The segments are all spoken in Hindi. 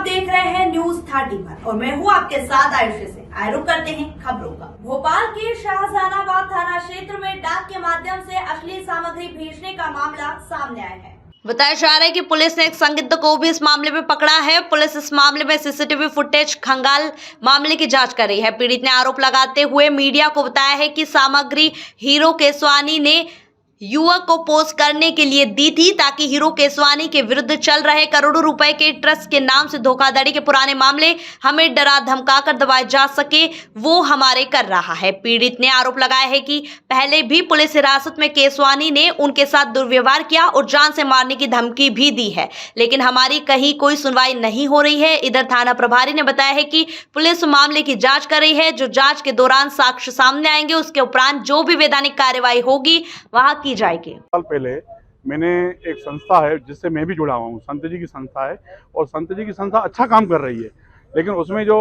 देख रहे हैं न्यूज 31 और मैं हूं आपके साथ आयुष से। रुक करते हैं खबरों का। भोपाल के शाहजहानाबाद थाना क्षेत्र में डाक के माध्यम से अश्लील सामग्री भेजने का मामला सामने आया है। बताया जा रहा है कि पुलिस ने एक संदिग्ध को भी इस मामले में पकड़ा है। पुलिस इस मामले में सीसीटीवी फुटेज खंगाल मामले की जांच कर रही है। पीड़ित ने आरोप लगाते हुए मीडिया को बताया है कि सामग्री हीरो केसवानी ने युवक को पोस्ट करने के लिए दी थी ताकि हीरो केसवानी के विरुद्ध चल रहे करोड़ों रुपए के ट्रस्ट के नाम से धोखाधड़ी के पुराने मामले हमें डरा धमकाकर दबाए जा सके, वो हमारे कर रहा है। पीड़ित ने आरोप लगाया है कि पहले भी पुलिस हिरासत में केसवानी ने उनके साथ दुर्व्यवहार किया और जान से मारने की धमकी भी दी है, लेकिन हमारी कहीं कोई सुनवाई नहीं हो रही है। इधर थाना प्रभारी ने बताया है कि पुलिस मामले की जांच कर रही है। जो जांच के दौरान साक्ष्य सामने आएंगे उसके उपरांत जो भी वैधानिक कार्यवाही होगी वहां की जाएगी। साल पहले मैंने एक संस्था है जिससे मैं भी जुड़ा हुआ हूँ, संत जी की संस्था है, और संत जी की संस्था अच्छा काम कर रही है, लेकिन उसमें जो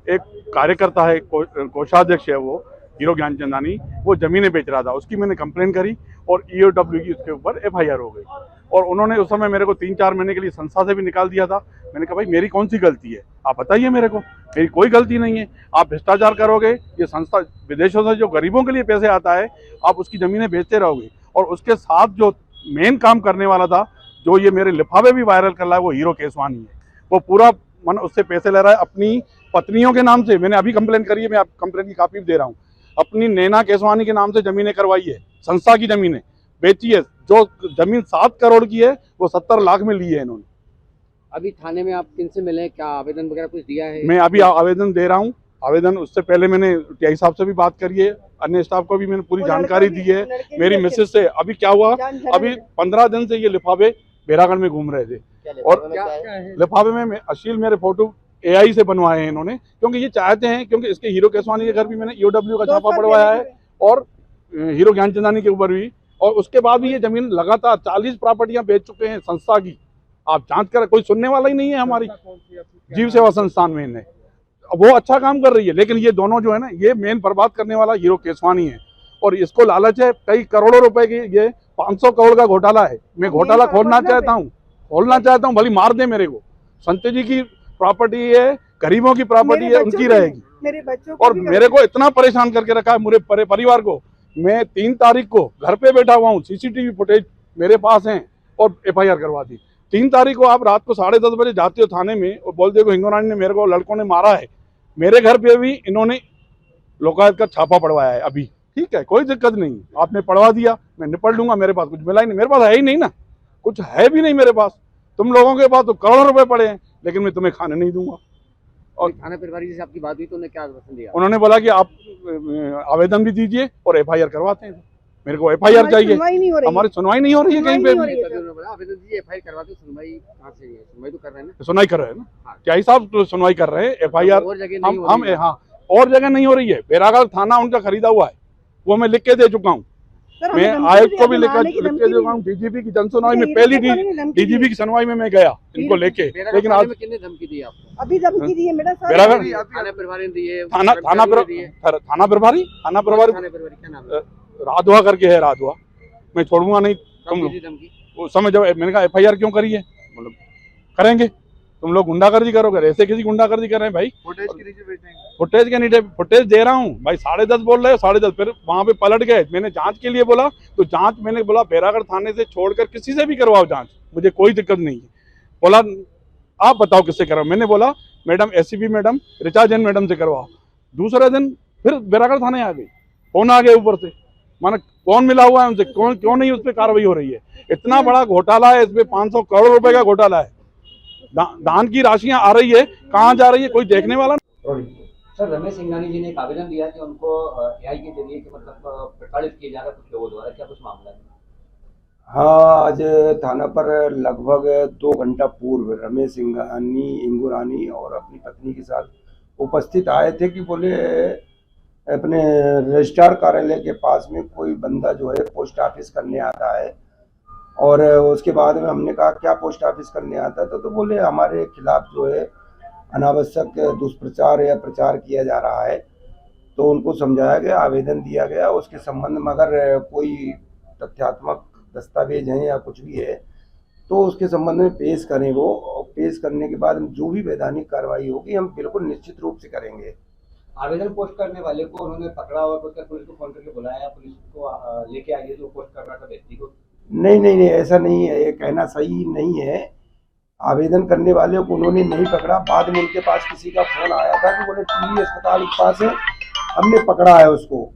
एक कार्यकर्ता है, कोषाध्यक्ष है, वो हीरो ज्ञानचंदानी, वो जमीनें बेच रहा था। उसकी मैंने कंप्लेन करी और EOW की उसके ऊपर FIR हो गई, और उन्होंने उस समय मेरे को 3-4 महीने के लिए संस्था से भी निकाल दिया था। मैंने कहा भाई मेरी कौन सी गलती है, आप बताइए मेरे को, मेरी कोई गलती नहीं है। आप भ्रष्टाचार करोगे, ये संस्था विदेशों से जो गरीबों के लिए पैसे आता है आप उसकी ज़मीनें बेचते रहोगे, और उसके साथ जो मेन काम करने वाला था, जो ये मेरे लिफाफे भी वायरल कर रहा है, वो हीरो केसवानी है। वो पूरा मन उससे पैसे ले रहा है अपनी पत्नियों के नाम से। मैंने अभी कंप्लेन करी है, मैं आप कंप्लेन की कॉपी दे रहा हूँ। अपनी नैना केसवानी के नाम से ज़मीनें करवाई है, संस्था की ज़मीनें बेची है। जो ज़मीन 7 करोड़ की है वो 70 लाख में ली है इन्होंने। अभी थाने में आप किनसे मिले, क्या आवेदन वगैरह कुछ दिया है? मैं अभी आवेदन दे रहा हूँ। आवेदन उससे पहले मैंने TI साहब से भी बात करी है, अन्य स्टाफ को भी मैंने पूरी जानकारी दी है, मेरी मिसेज से। अभी क्या हुआ, अभी 15 दिन से ये लिफाफे बैरागढ़ में घूम रहे थे, और लिफाफे में अश्लील मेरे फोटो AI से बनवाए हैं इन्होंने, क्योंकि ये चाहते हैं, क्योंकि इसके हीरो केसवानी के घर भी मैंने EOW का छापा पड़वाया है, और हीरो ज्ञानचंदानी के ऊपर भी, और उसके बाद भी ये जमीन लगातार 40 प्रॉपर्टियां बेच चुके हैं संस्था की। आप जांच कर, कोई सुनने वाला ही नहीं है। हमारी जीव सेवा संस्थान में इन्हें, वो अच्छा काम कर रही है, लेकिन ये दोनों जो है ना, ये मेन बर्बाद करने वाला हीरो केसवानी है, और इसको लालच है कई करोड़ों रुपए की। ये 500 करोड़ का घोटाला है। मैं घोटाला खोलना चाहता हूँ, भली मार दे मेरे को। संत जी की प्रॉपर्टी है, गरीबों की प्रॉपर्टी है, उनकी रहेगी। मेरे बच्चों और मेरे को इतना परेशान करके रखा है मेरे परिवार को। मैं 3 तारीख को घर पे बैठा हुआ हूँ, CCTV फुटेज मेरे पास हैं, और FIR करवा दी। 3 तारीख को आप रात को 10:30 बजे जाते हो थाने में और बोलते हो कि हिंगोरानी ने मेरे को, लड़कों ने मारा है। मेरे घर पे भी इन्होंने लोकायत का छापा पड़वाया है अभी। ठीक है, कोई दिक्कत नहीं, आपने पड़वा दिया, मैं निपट लूंगा। मेरे पास कुछ मिला ही नहीं, मेरे पास है ही नहीं ना, कुछ है भी नहीं मेरे पास। तुम लोगों के पास तो करोड़ों रुपए पड़े हैं, लेकिन मैं तुम्हें खाने नहीं दूंगा। और थाना प्रभारी से आपकी बात हुई तो उन्होंने क्या आश्वासन दिया? उन्होंने बोला कि आप आवेदन भी दीजिए और FIR करवाते हैं। मेरे को FIR चाहिए, हमारी सुनवाई नहीं हो रही है कहीं पे भी। आवेदन दीजिए, FIR करवाते, सुनवाई कहाँ से है? सुनवाई तो कर रहे हैं ना? सुनवाई कर रहे हैं ना, TI साहब तो सुनवाई कर रहे हैं। FIR और जगह हम हाँ, और जगह नहीं हो रही है। बैरागढ़ थाना उनका खरीदा हुआ है, वो मैं लिख के दे चुका हूँ। मैं आयुक्त को भी लिख के दे चुका हूँ। DGP की जनसुनवाई में, पहली DGP की सुनवाई में मैं गया इनको लेके, लेकिन आज कितने धमकी दी आपको? अभी धमकी दी है मेरा सर। थाना प्रभारी ने दी है? थाना प्रभारी क्या नाम है? राधवा करके है, राधवा। मैं छोड़ूंगा नहीं तुम लोग। उस समय जब मैंने कहा FIR क्यों करी है, मतलब करेंगे, तुम लोग गुंडागर्दी करोगे, ऐसे किसी गुंडागर्दी कर रहे हैं भाई। फुटेज के नीचे फुटेज दे रहा हूँ भाई। 10:30 बोल रहे हो, 10:30 फिर वहां पे पलट गए। मैंने जांच के लिए बोला तो जांच, मैंने बोला बैरागढ़ थाने से छोड़कर किसी से भी करवाओ जांच, मुझे कोई दिक्कत नहीं है। बोला आप बताओ किससे करवाओ। मैंने बोला madam SCP madam Richa Jain madam से करवाओ। दूसरे दिन फिर बैरागढ़ थाने आ गई, फोन आ गए ऊपर से, माना कौन मिला हुआ है उनसे, कौन क्यों नहीं उस पर कार्रवाई हो रही है। इतना बड़ा घोटाला है, इसमें 500 करोड़ रुपए का घोटाला है। दान की राशियां आ रही है, कहाँ जा रही है, कोई देखने वाला। सर, रमेश सिंघानी जी ने एक आवेदन दिया कि उनको AI के जरिए कि मतलब प्रताड़ित किया जा रहा है कुछ लोगों द्वारा, क्या कुछ मामला है? हाँ, आज थाना पर लगभग 2 घंटा पूर्व रमेश सिंघानी इंगुरानी और अपनी पत्नी के साथ उपस्थित आए थे कि बोले अपने रजिस्ट्रार कार्यालय के पास में कोई बंदा जो है पोस्ट ऑफिस करने आता है। और उसके बाद में हमने कहा क्या पोस्ट ऑफिस करने आता है, तो बोले हमारे खिलाफ जो है अनावश्यक दुष्प्रचार या प्रचार किया जा रहा है। तो उनको समझाया गया, आवेदन दिया गया, उसके संबंध में अगर कोई तथ्यात्मक दस्तावेज हैं या कुछ भी है तो उसके संबंध में पेश करें। वो पेश करने के बाद हम जो भी वैधानिक कार्रवाई होगी हम बिल्कुल निश्चित रूप से करेंगे। आवेदन पोस्ट करने वाले को उन्होंने पकड़ा और उसका पुलिस को फोन करके बुलाया, पुलिस को लेके आई है जो पोस्ट कर रहा था व्यक्ति को। नहीं, ऐसा नहीं है, ये कहना सही नहीं है। आवेदन करने वाले को उन्होंने नहीं पकड़ा, बाद में उनके पास किसी का फोन आया था कि बोले टीबी अस्पताल के पास है, हमने पकड़ा है उसको।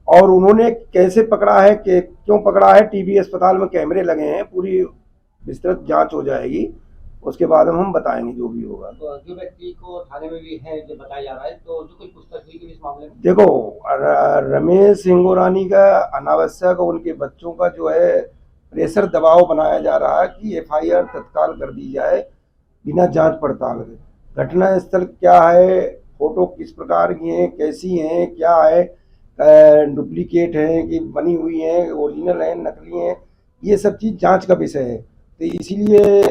और उन्होंने कैसे पकड़ा है, क्यों पकड़ा है, टीबी अस्पताल में कैमरे लगे हैं, पूरी विस्तृत जांच हो जाएगी, उसके बाद हम बताएंगे जो भी होगा। तो जो व्यक्ति को थाने में भी है जो बताया जा रहा है, तो जो कुछ पूछताछ हुई इस मामले में? देखो, रमेश हिंगोरानी का अनावश्यक उनके बच्चों का जो है प्रेशर दबाव बनाया जा रहा है कि एफआईआर तत्काल कर दी जाए बिना जांच पड़ताल के। घटना स्थल क्या है, फोटो किस प्रकार की हैं, कैसी हैं, क्या है, डुप्लीकेट है कि बनी हुई है, ओरिजिनल है, नकली है, ये सब चीज़ जांच का विषय है। तो इसीलिए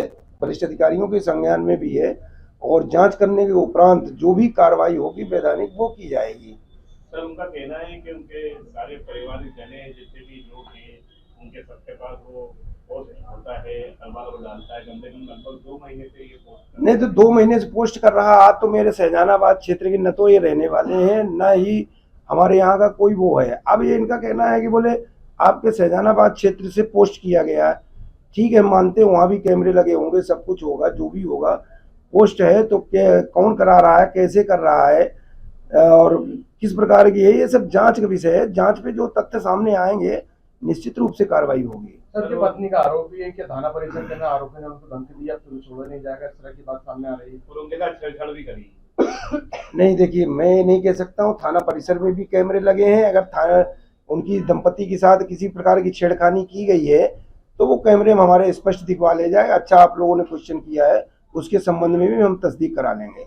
वरिष्ठ अधिकारियों के संज्ञान में भी है और जांच करने के उपरांत जो भी कार्रवाई होगी वैधानिक वो की जाएगी। सर, उनका कहना है कि उनके सारे पारिवारिक जने जितने भी लोग हैं उनके सबके पास वो पोस्ट होता है, अखबार में डालता है, कम से कम लगभग 2 महीने से ये पोस्ट नहीं तो 2 महीने से पोस्ट कर रहा। आज तो मेरे शहजानाबाद क्षेत्र के न तो ये रहने वाले हैं न ही हमारे यहाँ का कोई वो है। अब ये इनका कहना है कि बोले आपके शहजानाबाद क्षेत्र से पोस्ट किया गया है, ठीक है, मानते हैं वहाँ भी कैमरे लगे होंगे, सब कुछ होगा, जो भी होगा, पोस्ट है तो कौन करा रहा है, कैसे कर रहा है और किस प्रकार की है, ये सब जांच का विषय है। जांच पे जो तथ्य सामने आएंगे निश्चित रूप से कार्रवाई होगी। सर की पत्नी का आरोप है कि थाना परिसर के अंदर आरोपी ने उनको धमकी दी, अब तुम्हें छोड़ा नहीं जाएगा, इस तरह की बात सामने आ रही है और उनके साथ छेड़छाड़ भी करी। नहीं, देखिए, मैं नहीं कह सकता हूँ, थाना परिसर में भी कैमरे लगे हैं। अगर थाना उनकी दंपति के साथ किसी प्रकार की छेड़खानी की गई है तो वो कैमरे में हमारे स्पष्ट दिखवा ले जाए। अच्छा, आप लोगों ने क्वेश्चन किया है, उसके संबंध में भी हम तस्दीक करा लेंगे।